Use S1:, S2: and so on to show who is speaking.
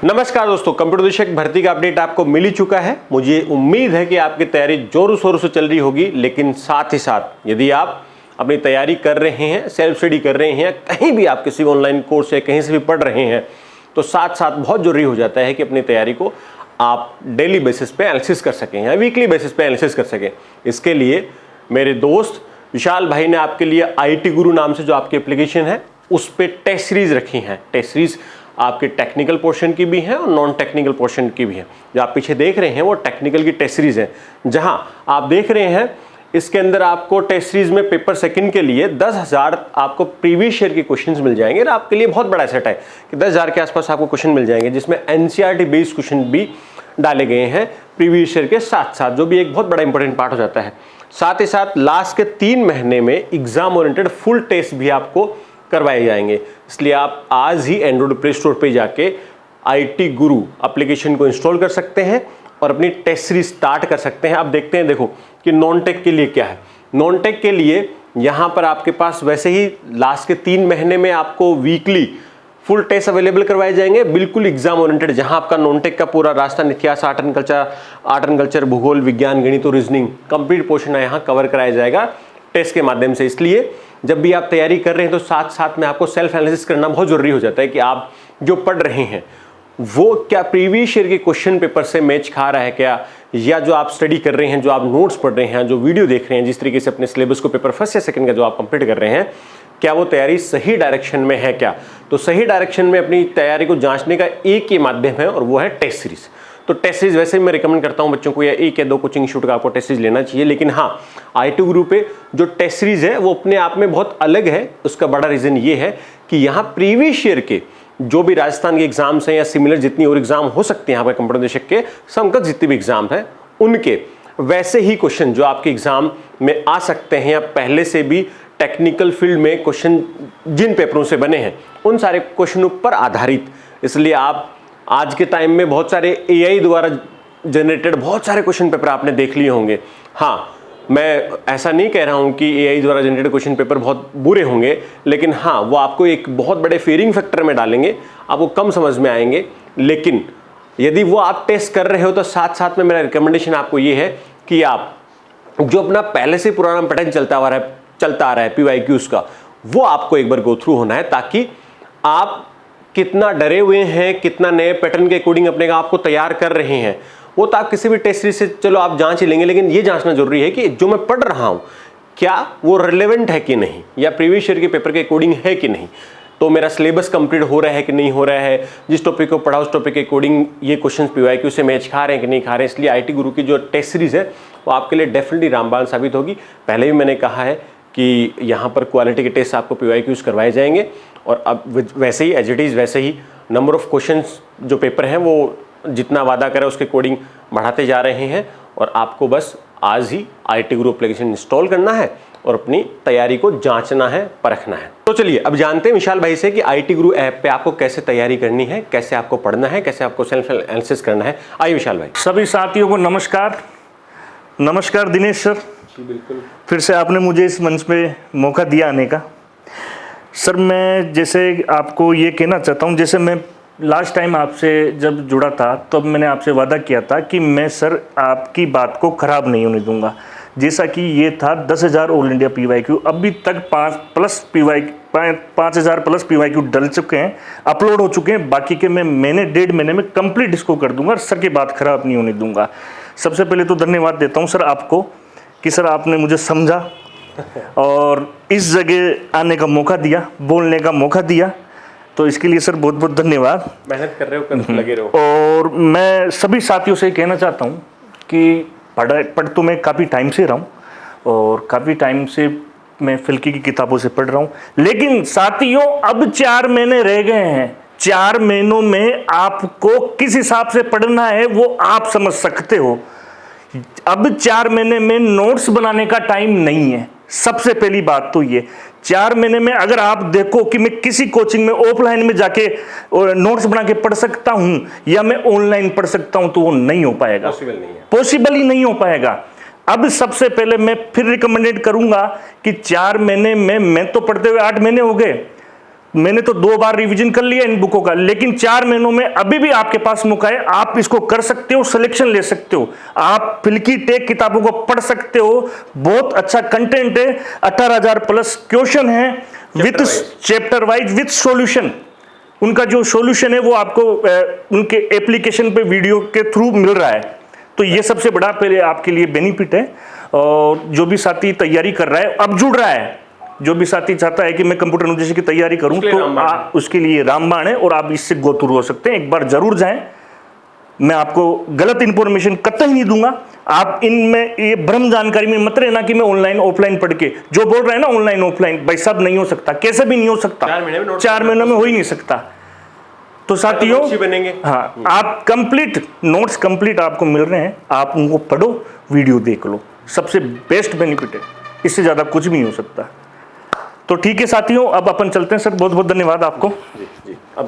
S1: नमस्कार दोस्तों, कंप्यूटर विषयक भर्ती का अपडेट आपको मिल ही चुका है। मुझे उम्मीद है कि आपकी तैयारी जोरों शोरों से चल रही होगी, लेकिन साथ ही साथ यदि आप अपनी तैयारी कर रहे हैं, सेल्फ स्टडी कर रहे हैं, कहीं भी आप किसी ऑनलाइन कोर्स या कहीं से भी पढ़ रहे हैं, तो साथ साथ बहुत जरूरी हो जाता है कि अपनी तैयारी को आप डेली बेसिस पे एनालिसिस कर सकें या वीकली बेसिस पे एनालिसिस कर सकें। इसके लिए मेरे दोस्त विशाल भाई ने आपके लिए IT गुरु नाम से जो आपकी एप्लीकेशन है उस पर टेस्ट सीरीज रखी हैं। टेस्ट सीरीज आपके टेक्निकल पोर्शन की भी है और नॉन टेक्निकल पोर्शन की भी है। जो आप पीछे देख रहे हैं वो टेक्निकल की टेस्ट सीरीज है, जहां आप देख रहे हैं इसके अंदर आपको टेस्ट सीरीज में पेपर सेकंड के लिए 10,000 आपको प्रीवियस ईयर के क्वेश्चंस मिल जाएंगे। और आपके लिए बहुत बड़ा सेट है कि 10,000 के आसपास आपको क्वेश्चन मिल जाएंगे, जिसमें NCERT बेस्ड क्वेश्चन भी डाले गए हैं प्रीवियस ईयर के साथ साथ, जो भी एक बहुत बड़ा इंपॉर्टेंट पार्ट हो जाता है। साथ ही साथ लास्ट के 3 महीने में एग्जाम ओरिएंटेड फुल टेस्ट भी आपको करवाए जाएंगे। इसलिए आप आज ही एंड्रॉइड प्ले स्टोर पे जाके IT गुरु एप्लीकेशन को इंस्टॉल कर सकते हैं और अपनी टेस्ट सीरीज स्टार्ट कर सकते हैं। आप देखते हैं, देखो कि नॉन टेक के लिए क्या है। नॉन टेक के लिए यहाँ पर आपके पास वैसे ही लास्ट के 3 महीने में आपको वीकली फुल टेस्ट अवेलेबल करवाए जाएंगे, बिल्कुल एग्जाम ओरिएंटेड, जहां आपका नॉन टेक का पूरा राजस्थान इतिहास, आर्ट एंड कल्चर, भूगोल, विज्ञान, गणित और रीजनिंग कंप्लीट पोर्शन है यहाँ कवर कराया जाएगा टेस्ट के माध्यम से। इसलिए जब भी आप तैयारी कर रहे हैं तो साथ साथ में आपको सेल्फ एनालिसिस करना बहुत जरूरी हो जाता है कि आप जो पढ़ रहे हैं वो क्या प्रीवियस ईयर के क्वेश्चन पेपर से मैच खा रहा है क्या, या जो आप स्टडी कर रहे हैं, जो आप नोट्स पढ़ रहे हैं, जो वीडियो देख रहे हैं, जिस तरीके से अपने सिलेबस को पेपर फर्स्ट या सेकंड का जो आप कंप्लीट कर रहे हैं, क्या वो तैयारी सही डायरेक्शन में है क्या। तो सही डायरेक्शन में अपनी तैयारी को जांचने का एक ही माध्यम है और वो है टेस्ट सीरीज। तो टेस्ट सीरीज वैसे मैं रिकमेंड करता हूं बच्चों को, या 1 या 2 कोचिंग इंस्टीट्यूट का आपको टेस्ट सीरीज लेना चाहिए। लेकिन हाँ, IT गुरु पे जो टेस्ट सीरीज है वो अपने आप में बहुत अलग है। उसका बड़ा रीजन ये है कि यहाँ प्रीवियस ईयर के जो भी राजस्थान के एग्जाम्स हैं या सिमिलर जितनी और एग्जाम हो सकते हैं यहाँ पे कंप्यूटर विषय के समकक्ष जितने भी एग्जाम हैं, उनके वैसे ही क्वेश्चन जो आपके एग्जाम में आ सकते हैं या पहले से भी टेक्निकल फील्ड में क्वेश्चन जिन पेपरों से बने हैं उन सारे क्वेश्चनों पर आधारित। इसलिए आप आज के टाइम में बहुत सारे AI द्वारा जनरेटेड बहुत सारे क्वेश्चन पेपर आपने देख लिए होंगे। हाँ, मैं ऐसा नहीं कह रहा हूं कि AI द्वारा जनरेटेड क्वेश्चन पेपर बहुत बुरे होंगे, लेकिन हाँ, वो आपको एक बहुत बड़े फेयरिंग फैक्टर में डालेंगे, आपको कम समझ में आएंगे। लेकिन यदि वो आप टेस्ट कर रहे हो तो साथ साथ में मेरा रिकमेंडेशन आपको ये है कि आप जो अपना पहले से पुराना पैटर्न चलता आ रहा है PYQs का, वो आपको एक बार गो थ्रू होना है, ताकि आप कितना डरे हुए हैं, कितना नए पैटर्न के अकॉर्डिंग अपने आपको तैयार कर रहे हैं, वो तो आप किसी भी टेस्ट सीरीज से चलो आप जांच ही लेंगे। लेकिन ये जांचना जरूरी है कि जो मैं पढ़ रहा हूं क्या वो रिलेवेंट है कि नहीं, या प्रीवियस ईयर के पेपर के अकॉर्डिंग है कि नहीं, तो मेरा सिलेबस कंप्लीट हो रहा है कि नहीं हो रहा है, जिस टॉपिक को पढ़ा उस टॉपिक के अकॉर्डिंग ये क्वेश्चन PYQ से मैच खा रहे हैं कि नहीं खा रहे हैं। इसलिए IT गुरु की जो टेस्ट सीरीज है वो आपके लिए डेफिनेटली रामबाण साबित होगी। पहले भी मैंने कहा है कि यहाँ पर क्वालिटी के टेस्ट आपको PYQs करवाए जाएंगे, और अब वैसे ही एज इट इज़ वैसे ही नंबर ऑफ क्वेश्चंस जो पेपर हैं वो जितना वादा करें उसके अकॉर्डिंग बढ़ाते जा रहे हैं। और आपको बस आज ही IT गुरु एप्लीकेशन इंस्टॉल करना है और अपनी तैयारी को जांचना है, परखना है। तो चलिए अब जानते हैं विशाल भाई से कि IT गुरु ऐप पे आपको कैसे तैयारी करनी है, कैसे आपको पढ़ना है, कैसे आपको सेल्फ एनालिसिस करना है। आइए विशाल भाई।
S2: सभी साथियों को नमस्कार। नमस्कार दिनेश सर,
S1: बिल्कुल
S2: फिर से आपने मुझे इस मंच पे मौका दिया आने का। सर मैं जैसे आपको ये कहना चाहता हूँ, जैसे मैं लास्ट टाइम आपसे जब जुड़ा था तब मैंने आपसे वादा किया था कि मैं सर आपकी बात को ख़राब नहीं होने दूंगा। जैसा कि ये था 10,000 ऑल इंडिया PYQ, अभी तक 5,000 प्लस PYQ डल चुके हैं, अपलोड हो चुके हैं। बाकी के मैं महीने 1.5 महीने में कंप्लीट इसको कर दूंगा और सर की बात ख़राब नहीं होने दूंगा। सबसे पहले तो धन्यवाद देता हूँ सर आपको कि सर आपने मुझे समझा और इस जगह आने का मौका दिया, बोलने का मौका दिया, तो इसके लिए सर बहुत बहुत धन्यवाद।
S1: मेहनत कर रहे हो, कर लगे रहो।
S2: और मैं सभी साथियों से कहना चाहता हूँ कि पढ़ तो मैं काफ़ी टाइम से रहा हूँ और काफ़ी टाइम से मैं फिल्की की किताबों से पढ़ रहा हूँ, लेकिन साथियों अब 4 महीने रह गए हैं। 4 महीनों में आपको किस हिसाब से पढ़ना है वो आप समझ सकते हो। अब 4 महीने में नोट्स बनाने का टाइम नहीं है। सबसे पहली बात तो ये 4 महीने में अगर आप देखो कि मैं किसी कोचिंग में ऑफलाइन में जाके नोट्स बना के पढ़ सकता हूं या मैं ऑनलाइन पढ़ सकता हूं, तो वो नहीं हो पाएगा, पॉसिबल ही नहीं हो पाएगा। अब सबसे पहले मैं फिर रिकमेंडेड करूंगा कि 4 महीने में, मैं तो पढ़ते हुए 8 महीने हो गए, मैंने तो 2 बार रिवीजन कर लिया इन बुकों का, लेकिन 4 महीनों में अभी भी आपके पास मौका है, आप इसको कर सकते हो, सिलेक्शन ले सकते हो, आप फिल्की टेक किताबों को पढ़ सकते हो। बहुत अच्छा कंटेंट है, 18,000 प्लस क्वेश्चन है with chapter wise with solution. उनका जो सॉल्यूशन है वो आपको उनके एप्लीकेशन पे वीडियो के थ्रू मिल रहा है। तो ये सबसे बड़ा पहले आपके लिए बेनिफिट है। और जो भी साथी तैयारी कर रहा है, अब जुड़ रहा है, जो भी साथी चाहता है कि मैं कंप्यूटर न्यूट्रिशन की तैयारी करूं, तो उसके लिए रामबाण है और आप इससे गो थ्रू हो सकते हैं। एक बार जरूर जाएं, मैं आपको गलत इंफॉर्मेशन कतई नहीं दूंगा। आप इनमें ये भ्रम जानकारी में मत रहना कि मैं ऑनलाइन ऑफलाइन पढ़ के, जो बोल रहे हैं ना ऑनलाइन ऑफलाइन, भाई सब नहीं हो सकता, कैसे भी नहीं हो सकता, 4 महीने में हो ही नहीं सकता। तो साथियों
S1: बनेंगे।
S2: हाँ, आप कंप्लीट नोट्स कंप्लीट आपको मिल रहे हैं, आप उनको पढ़ो, वीडियो देख लो, सबसे बेस्ट बेनिफिट है, इससे ज्यादा कुछ भी नहीं हो सकता। तो ठीक है साथियों, अब अपन चलते हैं सर, बहुत बहुत धन्यवाद आपको।
S1: जी जी। अब